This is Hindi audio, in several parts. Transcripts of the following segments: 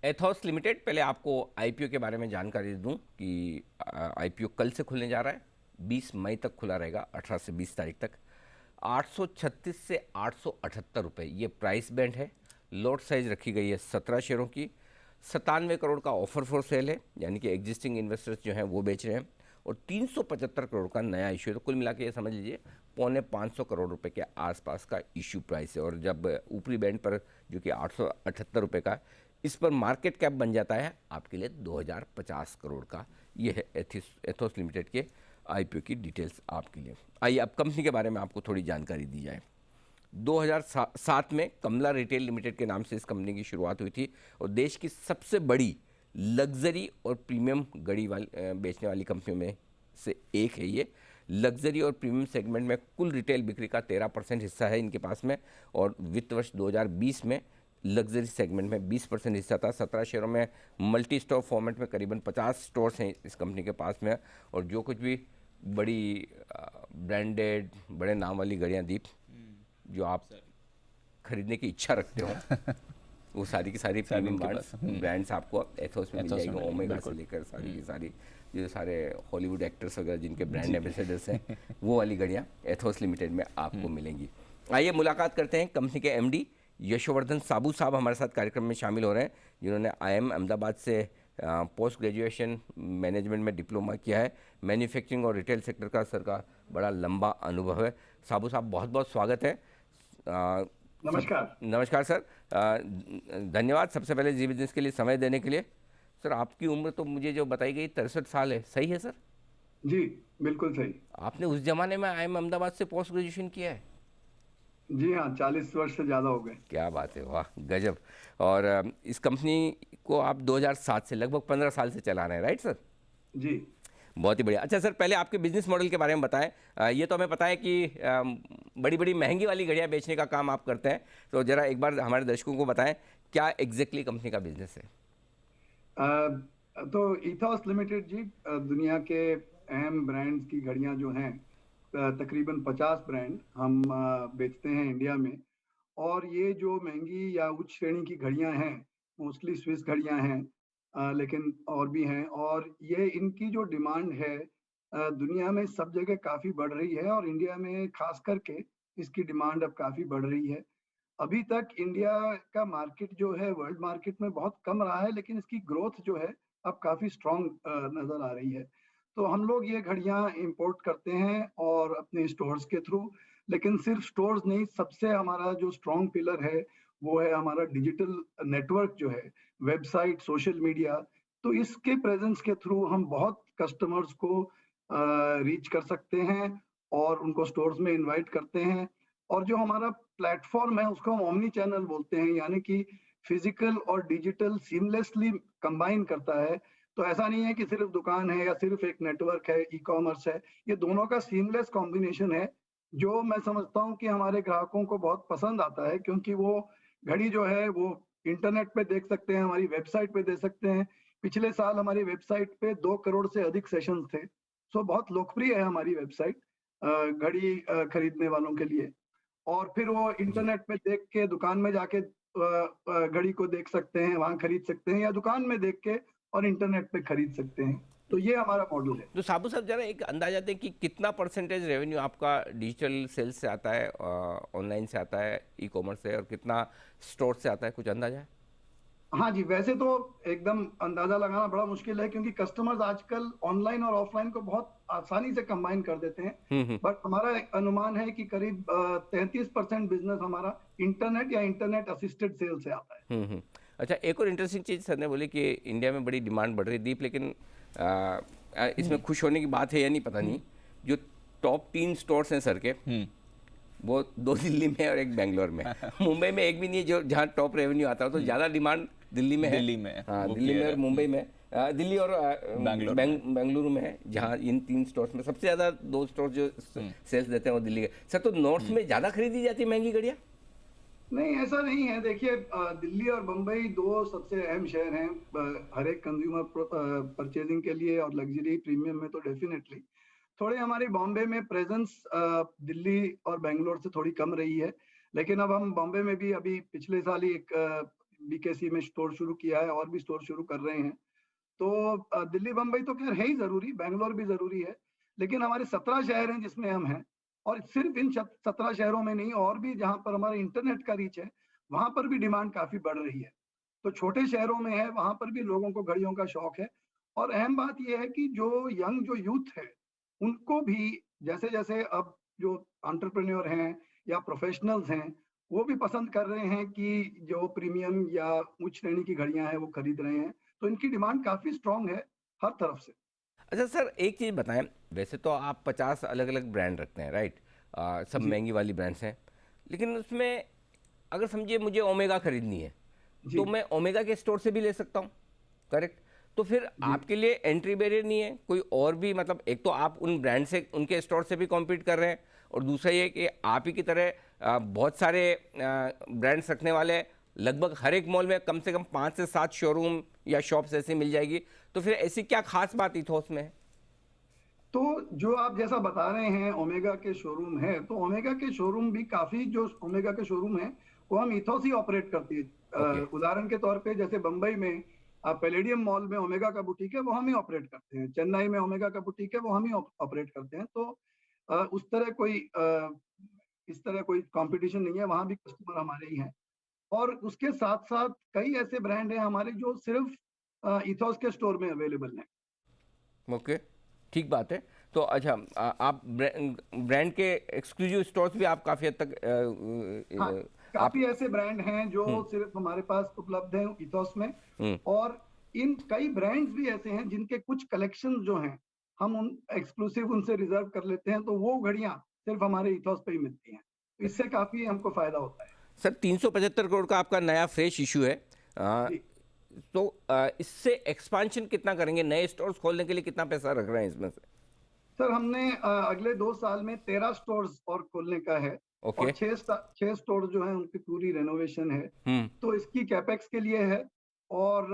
एथॉस लिमिटेड, पहले आपको आईपीओ के बारे में जानकारी दूं कि आईपीओ कल से खुलने जा रहा है, 20 मई तक खुला रहेगा, 18 से 20 तारीख तक। 836 से 878 रुपये ये प्राइस बैंड है। लॉट साइज रखी गई है 17 शेयरों की। 97 करोड़ का ऑफर फॉर सेल है, यानी कि एग्जिस्टिंग इन्वेस्टर्स जो हैं वो बेच रहे हैं, और 375 करोड़ का नया इशू है। तो कुल मिला के ये समझ लीजिए 450 करोड़ रुपए के आसपास का इशू प्राइस है। और जब ऊपरी बैंड पर जो कि 878 रुपये का, इस पर मार्केट कैप बन जाता है आपके लिए 2050 करोड़ का। ये है एथोस लिमिटेड के आईपीओ की डिटेल्स आपके लिए। आइए अब कंपनी के बारे में आपको थोड़ी जानकारी दी जाए। 2007 में कमला रिटेल लिमिटेड के नाम से इस कंपनी की शुरुआत हुई थी, और देश की सबसे बड़ी लग्जरी और प्रीमियम गाड़ी बेचने वाली कंपनियों में से एक है ये। लग्जरी और प्रीमियम सेगमेंट में कुल रिटेल बिक्री का 13% हिस्सा है इनके पास में, और वित्त वर्ष 2020 में लग्जरी सेगमेंट में 20% हिस्सा था। 17 शहरों में मल्टी स्टोर फॉर्मेट में करीबन 50 स्टोर्स हैं इस कंपनी के पास में। और जो कुछ भी बड़ी ब्रांडेड बड़े नाम वाली गाड़ियाँ, दीप, जो आप खरीदने की इच्छा रखते हो वो सारी की सारी प्रीमियम ब्रांड्स आपको एथोस में मिल जाएगी। ओमेगा से लेकर सारी की सारी जो सारे हॉलीवुड एक्टर्स वगैरह जिनके ब्रांड एम्बेसडर्स हैं, वो वाली गाड़ियाँ एथोस लिमिटेड में आपको मिलेंगी। आइए मुलाकात करते हैं कंपनी के एमडी यशोवर्धन साबू साहब हमारे साथ कार्यक्रम में शामिल हो रहे हैं, जिन्होंने आईआईएम अहमदाबाद से पोस्ट ग्रेजुएशन मैनेजमेंट में डिप्लोमा किया है। मैन्युफैक्चरिंग और रिटेल सेक्टर का सर का बड़ा लंबा अनुभव है। साबू साहब बहुत बहुत स्वागत है। नमस्कार। नमस्कार सर, धन्यवाद सबसे पहले जी बिजनेस के लिए समय देने के लिए। सर आपकी उम्र तो मुझे जो बताई गई 63 साल है, सही है सर? जी बिल्कुल सही। आपने उस जमाने में आईआईएम अहमदाबाद से पोस्ट ग्रेजुएशन किया है? जी हाँ, 40 वर्ष से ज़्यादा हो गए। क्या बात है, वाह गजब। और इस कंपनी को आप 2007 से लगभग 15 साल से चला रहे हैं, राइट सर? जी बहुत ही बढ़िया। अच्छा सर, पहले आपके बिजनेस मॉडल के बारे में बताएं। ये तो हमें पता है कि बड़ी बड़ी महंगी वाली घड़ियाँ बेचने का काम आप करते हैं, तो ज़रा एक बार हमारे दर्शकों को बताएं क्या एग्जैक्टली कंपनी का बिजनेस है। तो इथॉस लिमिटेड जी, दुनिया के अहम ब्रांड्स की घड़ियां जो हैं, तकरीबन 50 ब्रांड हम बेचते हैं इंडिया में। और ये जो महंगी या उच्च श्रेणी की घड़ियां हैं, मोस्टली स्विस घड़ियां हैं, लेकिन और भी हैं। और ये इनकी जो डिमांड है दुनिया में सब जगह काफ़ी बढ़ रही है, और इंडिया में खास करके इसकी डिमांड अब काफ़ी बढ़ रही है। अभी तक इंडिया का मार्केट जो है वर्ल्ड मार्केट में बहुत कम रहा है, लेकिन इसकी ग्रोथ जो है अब काफी स्ट्रांग नजर आ रही है। तो हम लोग ये घड़ियां इंपोर्ट करते हैं और अपने स्टोर्स के थ्रू, लेकिन सिर्फ स्टोर्स नहीं, सबसे हमारा जो स्ट्रांग पिलर है वो है हमारा डिजिटल नेटवर्क जो है, वेबसाइट, सोशल मीडिया। तो इसके प्रेजेंस के थ्रू हम बहुत कस्टमर्स को रीच कर सकते हैं और उनको स्टोर्स में इनवाइट करते हैं। और जो हमारा प्लेटफॉर्म है उसको हम ओमनी चैनल बोलते हैं, यानी कि फिजिकल और डिजिटल सीमलेसली कंबाइन करता है। तो ऐसा नहीं है कि सिर्फ दुकान है या सिर्फ एक नेटवर्क है, ई कॉमर्स है। ये दोनों का सीमलेस कॉम्बिनेशन है, जो मैं समझता हूँ कि हमारे ग्राहकों को बहुत पसंद आता है, क्योंकि वो घड़ी जो है वो इंटरनेट पे देख सकते हैं, हमारी वेबसाइट पे देख सकते हैं। पिछले साल हमारी वेबसाइट पे 2 करोड़ से अधिक सेशंस थे। सो बहुत लोकप्रिय है हमारी वेबसाइट घड़ी खरीदने वालों के लिए। और फिर वो जी। इंटरनेट पे देख के दुकान में जाके घड़ी को देख सकते हैं, वहां खरीद सकते हैं, या दुकान में देख के और इंटरनेट पे खरीद सकते हैं। तो ये हमारा मॉडल है। तो साबू साहब जरा एक अंदाजा दें कि कितना परसेंटेज रेवेन्यू आपका डिजिटल सेल्स से आता है, ऑनलाइन से आता है, ई कॉमर्स से, और कितना स्टोर से आता है, कुछ अंदाजा है? हाँ जी, वैसे तो एकदम अंदाजा लगाना बड़ा मुश्किल है, क्योंकि कस्टमर्स आजकल ऑनलाइन और ऑफलाइन को बहुत आसानी से कंबाइन कर देते हैं। हम्म। बट हमारा एक अनुमान है कि करीब 33% बिजनेस हमारा इंटरनेट या इंटरनेट असिस्टेड सेल से आता है। अच्छा, एक और इंटरेस्टिंग चीज़ सर ने बोली कि इंडिया में बड़ी डिमांड बढ़ रही है, दीप, लेकिन इसमें खुश होने की बात है या नहीं पता नहीं। जो टॉप 3 स्टोर्स हैं सर के, वो 2 दिल्ली में है और एक बेंगलोर में। मुंबई में एक भी नहीं है जो जहाँ टॉप रेवेन्यू आता हो। तो ज़्यादा डिमांड दिल्ली में है। दिल्ली में, हाँ, वो दिल्ली में क्लियर और है। मुंबई में। दिल्ली और बैंगलोर में। बेंगलुरु में है, जहाँ इन 3 स्टोर्स में सबसे ज़्यादा 2 स्टोर जो सेल्स देते हैं वो दिल्ली के। सर, तो नॉर्थ में ज़्यादा खरीदी जाती है महंगी घड़ियाँ? नहीं, ऐसा नहीं है। देखिए, दिल्ली और बम्बई दो सबसे अहम शहर हैं हर एक कंज्यूमर परचेजिंग के लिए, और लग्जरी प्रीमियम में तो डेफिनेटली। थोड़े हमारी बॉम्बे में प्रेजेंस दिल्ली और बेंगलोर से थोड़ी कम रही है, लेकिन अब हम बॉम्बे में भी अभी पिछले साल ही एक बीकेसी में स्टोर शुरू किया है और भी स्टोर शुरू कर रहे हैं। तो दिल्ली, बम्बई तो खैर है ही ज़रूरी, बैंगलोर भी ज़रूरी है, लेकिन हमारे 17 शहर हैं जिसमें हम हैं और सिर्फ़ इन 17 शहरों में नहीं, और भी जहाँ पर हमारे इंटरनेट का रीच है, वहाँ पर भी डिमांड काफ़ी बढ़ रही है। तो छोटे शहरों में है, वहाँ पर भी लोगों को घड़ियों का शौक है और अहम बात ये है कि जो यूथ है, उनको भी जैसे-जैसे अब जो एंटरप्रेन्योर हैं या प्रोफ़ेशनल्स हैं, वो भी पसंद कर रहे हैं कि जो प्रीमियम या उच्च श्रेणी की घड़ियाँ हैं, वो खरीद रहे हैं। तो इनकी डिमांड काफ़ी स्ट्रॉन्ग है हर तरफ से। अच्छा सर, एक चीज़ बताएं, वैसे तो आप 50 अलग अलग ब्रांड रखते हैं, राइट? सब जी, महंगी वाली ब्रांड्स हैं, लेकिन उसमें अगर समझिए मुझे ओमेगा खरीदनी है, जी, तो मैं ओमेगा के स्टोर से भी ले सकता हूँ, करेक्ट? तो फिर जी। आपके लिए एंट्री बैरियर नहीं है कोई और भी, मतलब एक तो आप उन ब्रांड से उनके स्टोर से भी कॉम्पीट कर रहे हैं, और दूसरा ये कि आप ही की तरह बहुत सारे ब्रांड्स रखने वाले लगभग हर एक मॉल में कम से कम 5 से 7 शोरूम या शॉप्स ऐसे मिल जाएगी। तो फिर ऐसी क्या खास बात इथॉस में है? तो जो आप जैसा बता रहे हैं ओमेगा के शोरूम है, तो ओमेगा के शोरूम भी काफ़ी, जो ओमेगा के शोरूम हैं, वो हम इथॉस ही ऑपरेट करती है। ओके। उदाहरण के तौर पे जैसे बम्बई में पैलेडियम मॉल में ओमेगा का बुटीक है, वो हम ही ऑपरेट करते हैं। चेन्नई में ओमेगा का बुटीक है, वो हम ही ऑपरेट करते हैं। तो उस तरह कोई इस तरह कोई कॉम्पिटिशन नहीं है, वहाँ भी कस्टमर हमारे ही हैं। और उसके साथ-साथ कई ऐसे ब्रांड हैं हमारे जो सिर्फ़ इथॉस के स्टोर में अवेलेबल हैं। ओके, ठीक बात है। तो अच्छा, आप ब्रांड के एक्सक्लूसिव स्टोर्स भी आप काफ़ी हद तक हाँ, आप। काफ़ी ऐसे ब्रांड हैं जो हम्म। सिर्फ़ हमारे पास उपलब्ध हैं इथॉस में, हम्म। और इन कई ब्रांड्स भी ऐसे हैं जिनके कुछ कलेक्शंस जो हैं, हम उन एक्सक्लूसिव उनसे रिज़र्व कर लेते हैं, तो वो घड़ियाँ सिर्फ़ हमारे इथॉस पे ही मिलती हैं। तो इससे काफ़ी हमको फ़ायदा होता है। सर, 375 करोड़ का आपका नया फ्रेश इशू है। जी। तो इससे एक्सपांशन कितना करेंगे? नए स्टोर्स खोलने के लिए कितना पैसा रख रहे हैं इसमें से? सर, हमने अगले 2 साल में 13 स्टोर्स और खोलने का है ओके। और 6 स्टोर जो हैं उनकी पूरी रेनोवेशन है। हम्म। तो इसकी कैपेक्स के लिए है और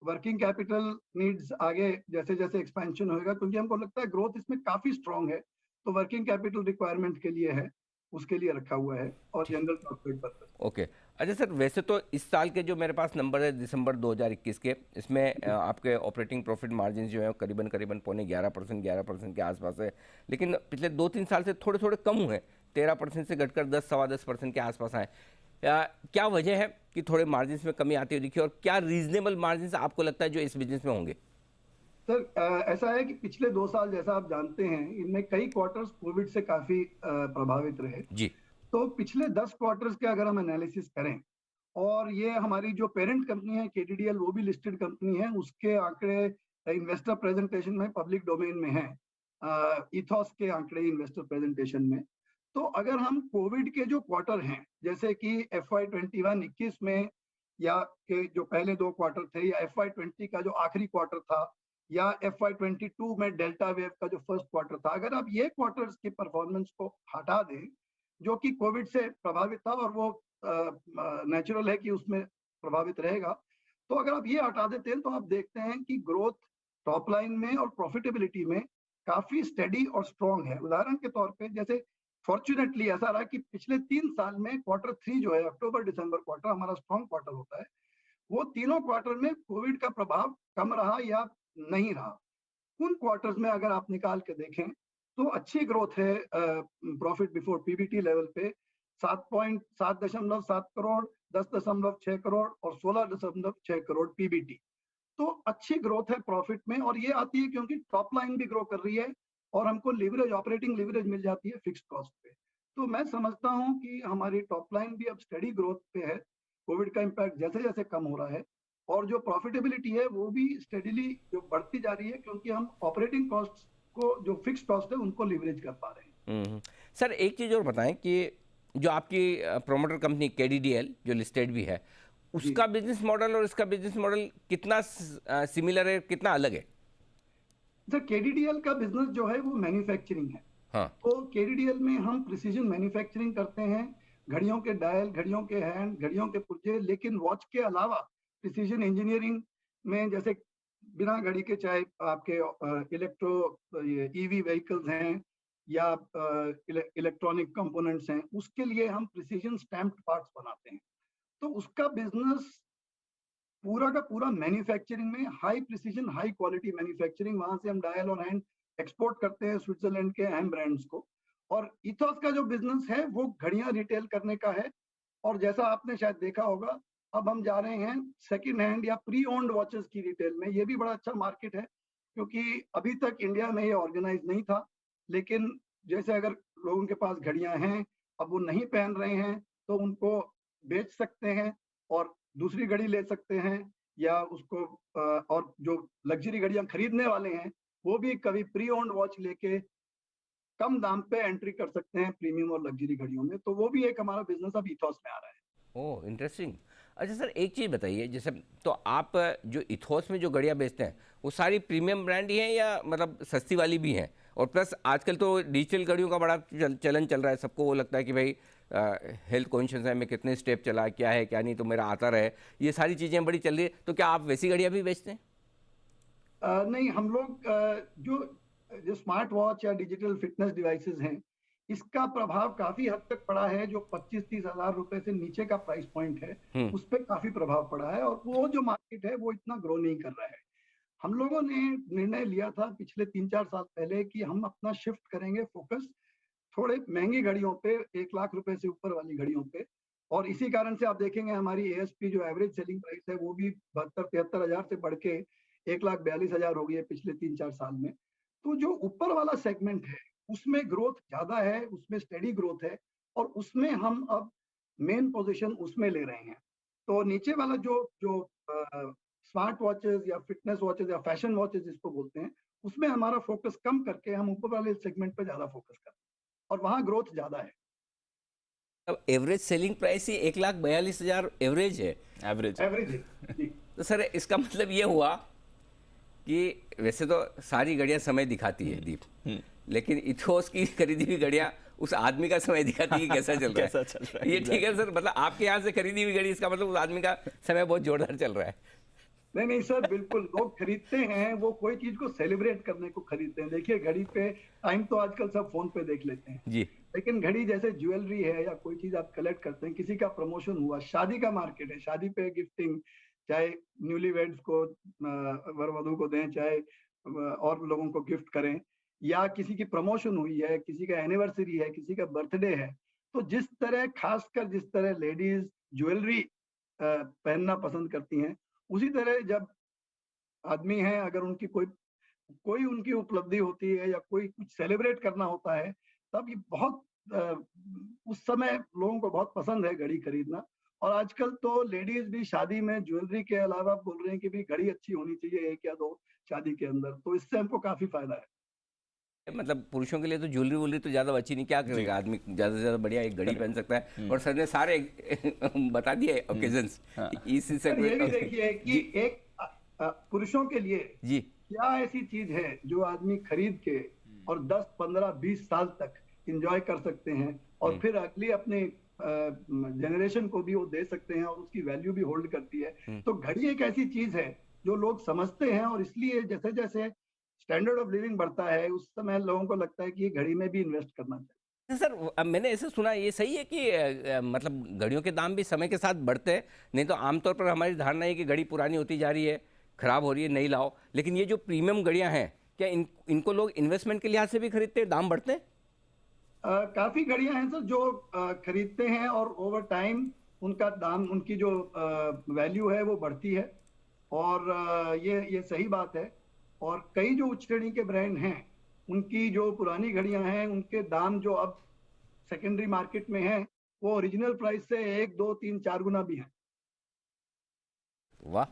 वर्किंग कैपिटल नीड्स आगे जैसे-जैसे एक्सपेंशन होएगा, क्योंकि हमको लगता है ग्रोथ इसमें काफ़ी स्ट्रॉन्ग है, तो वर्किंग कैपिटल रिक्वायरमेंट के लिए है, उसके लिए रखा हुआ है और जनरल प्रॉफिट पर्पज़। ओके। अच्छा सर, वैसे तो इस साल के जो मेरे पास नंबर है दिसंबर 2021 के, इसमें आपके ऑपरेटिंग प्रॉफिट मार्जिन जो है करीबन करीबन पौने 11%, 11% के आसपास है। लेकिन पिछले 2-3 साल से थोड़े थोड़े कम हुए, 13% से घटकर 10, सवा 10% के आसपास आए। क्या वजह है कि थोड़े मार्जिन में कमी आती हुई दिखी, और क्या रीजनेबल मार्जिन आपको लगता है जो इस बिजनेस में होंगे? सर, ऐसा है कि पिछले 2 साल जैसा आप जानते हैं, इनमें कई क्वार्टर्स कोविड से काफ़ी प्रभावित रहे। जी। तो पिछले 10 क्वार्टर्स के अगर हम एनालिसिस करें, और ये हमारी जो पेरेंट कंपनी है केटीडीएल, वो भी लिस्टेड कंपनी है, उसके आंकड़े इन्वेस्टर प्रेजेंटेशन में पब्लिक डोमेन में है, इथॉस के आंकड़े इन्वेस्टर प्रेजेंटेशन में। तो अगर हम कोविड के जो क्वार्टर हैं, जैसे कि FY21-21 में, या के जो पहले 2 क्वार्टर थे, या FY20 का जो आखिरी क्वार्टर था, या FY22 में डेल्टा वेव का जो फर्स्ट क्वार्टर था, अगर आप ये क्वार्टर्स की परफॉर्मेंस को हटा दें, जो कि कोविड से प्रभावित था और वो नेचुरल है कि उसमें प्रभावित रहेगा। तो अगर आप ये हटा देते हैं, तो आप देखते हैं कि ग्रोथ टॉप लाइन में और प्रॉफिटेबिलिटी में काफ़ी स्टेडी और स्ट्रॉन्ग है। उदाहरण के तौर पे, जैसे फॉर्च्यूनेटली ऐसा रहा कि पिछले 3 साल में क्वार्टर 3 जो है, अक्टूबर-दिसंबर क्वार्टर हमारा स्ट्रॉन्ग क्वार्टर होता है। वो तीनों क्वार्टर में कोविड का प्रभाव कम रहा या नहीं रहा। उन क्वार्टर्स में अगर आप निकाल के देखें, तो अच्छी ग्रोथ है प्रॉफिट बिफोर पीबीटी लेवल पे, 7.7 करोड़, 10.6 करोड़ और 16.6 करोड़ पीबीटी। तो अच्छी ग्रोथ है प्रॉफिट में, और ये आती है क्योंकि टॉप लाइन भी ग्रो कर रही है और हमको लिवरेज, ऑपरेटिंग लिवरेज मिल जाती है फिक्स्ड कॉस्ट पे। तो मैं समझता हूँ कि हमारी टॉप लाइन भी अब स्टेडी ग्रोथ पे है। कोविड का इम्पैक्ट जैसे-जैसे कम हो रहा है, और जो प्रॉफिटेबिलिटी है वो भी स्टेडीली जो बढ़ती जा रही है, क्योंकि हम ऑपरेटिंग कॉस्ट्स को, जो फिक्स्ड कॉस्ट है, उनको लिवरेज कर पा रहे हैं। हम्म। सर, एक चीज़ और बताएं कि जो आपकी प्रोमोटर कंपनी केडीडीएल जो लिस्टेड भी है, जी। उसका बिजनेस मॉडल और इसका बिजनेस मॉडल कितना सिमिलर है, कितना अलग है? सर, केडीडीएल का बिज़नेस जो है वो मैन्युफैक्चरिंग है। हाँ। तो केडीडीएल में हम प्रिसिजन मैन्युफैक्चरिंग करते हैं, घड़ियों के डायल, घड़ियों के हैंड, घड़ियों के पुर्जे, लेकिन वॉच के अलावा प्रिसिजन इंजीनियरिंग में, जैसे बिना घड़ी के चाहे आपके ये ईवी व्हीकल्स हैं या इलेक्ट्रॉनिक कंपोनेंट्स हैं, उसके लिए हम प्रिसिजन स्टैम्प्ड पार्ट्स बनाते हैं। तो उसका बिजनेस पूरा का पूरा मैन्युफैक्चरिंग में high precision high quality manufacturing, वहां से हम डायल और हैंड एक्सपोर्ट करते हैं स्विट्जरलैंड के अहम ब्रांड्स को। और इथॉस का जो बिजनेस है वो घड़ियां रिटेल करने का है। और जैसा आपने शायद देखा होगा, अब हम जा रहे हैं सेकंड हैंड या प्री ओन्ड वॉचेस की रिटेल में। ये भी बड़ा अच्छा मार्केट है, क्योंकि अभी तक इंडिया में ये ऑर्गेनाइज नहीं था। लेकिन जैसे अगर लोगों के पास घड़ियां हैं, अब वो नहीं पहन रहे हैं, तो उनको बेच सकते हैं और दूसरी घड़ी ले सकते हैं, या उसको और जो लग्जरी घड़ियां खरीदने वाले हैं वो भी कभी प्री ओन्ड वॉच लेके कम दाम पे एंट्री कर सकते हैं प्रीमियम और लग्जरी घड़ियों में। तो वो भी एक हमारा बिजनेस अब इथॉस में आ रहा है। Oh interesting. अच्छा सर, एक चीज़ बताइए, जैसे तो आप जो इथोस में जो घड़ियाँ बेचते हैं वो सारी प्रीमियम ब्रांड ही हैं या मतलब सस्ती वाली भी हैं? और प्लस आजकल तो डिजिटल घड़ियों का बड़ा चलन चल रहा है, सबको वो लगता है कि भाई हेल्थ कॉन्शियस है, मैं कितने स्टेप चला, क्या है क्या नहीं, तो मेरा आता रहे, ये सारी चीज़ें बड़ी चल रही है। तो क्या आप वैसी घड़ियाँ भी बेचते हैं? नहीं, हम लोग जो जो स्मार्ट वॉच या डिजिटल फिटनेस डिवाइसेस हैं, इसका प्रभाव काफी हद तक पड़ा है। जो 25-30 हजार रुपए से नीचे का प्राइस पॉइंट है, हम्म। उस पर काफी प्रभाव पड़ा है, और वो जो मार्केट है वो इतना ग्रो नहीं कर रहा है। हम लोगों ने निर्णय लिया था पिछले 3-4 साल पहले कि हम अपना शिफ्ट करेंगे फोकस थोड़े महंगी घड़ियों पे, 1 लाख रुपए से ऊपर वाली घड़ियों पे। और इसी कारण से आप देखेंगे हमारी एएसपी जो एवरेज सेलिंग प्राइस है वो भी 72-73 हजार से बढ़ के 1,42,000 हो गई है पिछले 3-4 साल में। तो जो ऊपर वाला सेगमेंट है उसमें ग्रोथ ज्यादा है, उसमें स्टेडी ग्रोथ है, और उसमें हम अब मेन पोजीशन उसमें ले रहे हैं। तो नीचे वाला जो जो स्मार्ट वॉचेस या फिटनेस वॉचेस या फैशन वॉचेस जिसको बोलते हैं, उसमें हमारा फोकस कम करके हम ऊपर वाले सेगमेंट पे ज्यादा फोकस करते हैं, और वहां ग्रोथ ज्यादा है। अब एवरेज सेलिंग प्राइस ही 1,42,000 एवरेज है। एवरेज। एवरेज है जी। तो सर इसका मतलब ये हुआ कि वैसे तो सारी घड़ियां समय दिखाती है दीप, लेकिन इथोस की खरीदी हुई घड़ियां उस आदमी का समय दिखाती है कैसा चल रहा है। कैसा चल रहा है, ये ठीक है सर, मतलब आपके यहाँ से खरीदी हुई घड़ी, इसका मतलब उस आदमी का समय बहुत जोरदार चल रहा है। नहीं नहीं सर, बिल्कुल लोग खरीदते हैं, वो कोई चीज को सेलिब्रेट करने को खरीदते हैं। देखिए घड़ी पे टाइम तो आजकल सब फोन पे देख लेते हैं, जी। लेकिन घड़ी जैसे ज्वेलरी है या कोई चीज आप कलेक्ट करते हैं, किसी का प्रमोशन हुआ, शादी का मार्केट है, शादी पे गिफ्टिंग, चाहे न्यूली वेड्स को वर वधू को दें, चाहे और लोगों को गिफ्ट करें, या किसी की प्रमोशन हुई है, किसी का एनिवर्सरी है, किसी का बर्थडे है, तो जिस तरह खासकर जिस तरह लेडीज ज्वेलरी पहनना पसंद करती हैं, उसी तरह जब आदमी हैं अगर उनकी कोई कोई उनकी उपलब्धि होती है या कोई कुछ सेलिब्रेट करना होता है, तब ये बहुत उस समय लोगों को बहुत पसंद है घड़ी खरीदना। और आजकल तो लेडीज भी शादी में ज्वेलरी के अलावा बोल रहे हैं कि भी घड़ी अच्छी होनी चाहिए, 1 या 2 शादी के अंदर, तो इससे हमको काफी फायदा है। मतलब पुरुषों के लिए तो ज्वेलरी वुलरी तो ज़्यादा बची नहीं, क्या करेगा आदमी, ज़्यादा से ज़्यादा बढ़िया एक घड़ी पहन सकता है। और सर ने सारे बता दिए ओकेजन्स इसी से। सर ये भी देखिए कि एक पुरुषों के लिए जी क्या ऐसी चीज है जो आदमी खरीद के और 10, 15, 20 साल तक इंजॉय कर सकते हैं, और फिर अगली अपने जनरेशन को भी वो दे सकते हैं, और उसकी वैल्यू भी होल्ड करती है। तो घड़ी एक ऐसी चीज है जो लोग समझते हैं, और इसलिए जैसे जैसे स्टैंडर्ड ऑफ लिविंग बढ़ता है उस समय लोगों को लगता है कि ये घड़ी में भी इन्वेस्ट करना चाहिए। सर, अब मैंने ऐसे सुना, ये सही है कि मतलब घड़ियों के दाम भी समय के साथ बढ़ते हैं? नहीं तो आमतौर पर हमारी धारणा है कि घड़ी पुरानी होती जा रही है, खराब हो रही है, नहीं लाओ। लेकिन ये जो प्रीमियम घड़ियां हैं, क्या इनको लोग इन्वेस्टमेंट के लिहाज से भी खरीदते हैं, दाम बढ़ते हैं? काफी घड़ियां हैं सर जो खरीदते हैं, और ओवर टाइम उनका दाम, उनकी जो वैल्यू है वो बढ़ती है, और ये सही बात है। और कई जो उच्च श्रेणी के ब्रांड हैं, उनकी जो पुरानी घड़ियां हैं, उनके दाम जो अब सेकेंडरी मार्केट में हैं, वो ओरिजिनल प्राइस से 1, 2, 3, 4 गुना भी हैं। वाह,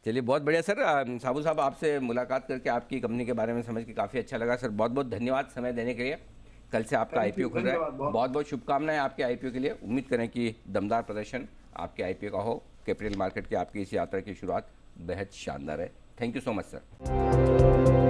चलिए बहुत बढ़िया सर। साबू साहब, आपसे मुलाकात करके आपकी कंपनी के बारे में समझ के काफ़ी अच्छा लगा सर। बहुत बहुत धन्यवाद समय देने के लिए। कल से आपका आईपीओ खुल रहा है, बहुत बहुत शुभकामनाएं आपके आईपीओ के लिए। उम्मीद करें कि दमदार प्रदर्शन आपके आईपीओ का हो। कैपिटल मार्केट की आपकी इस यात्रा की शुरुआत बेहद शानदार है। Thank you so much sir.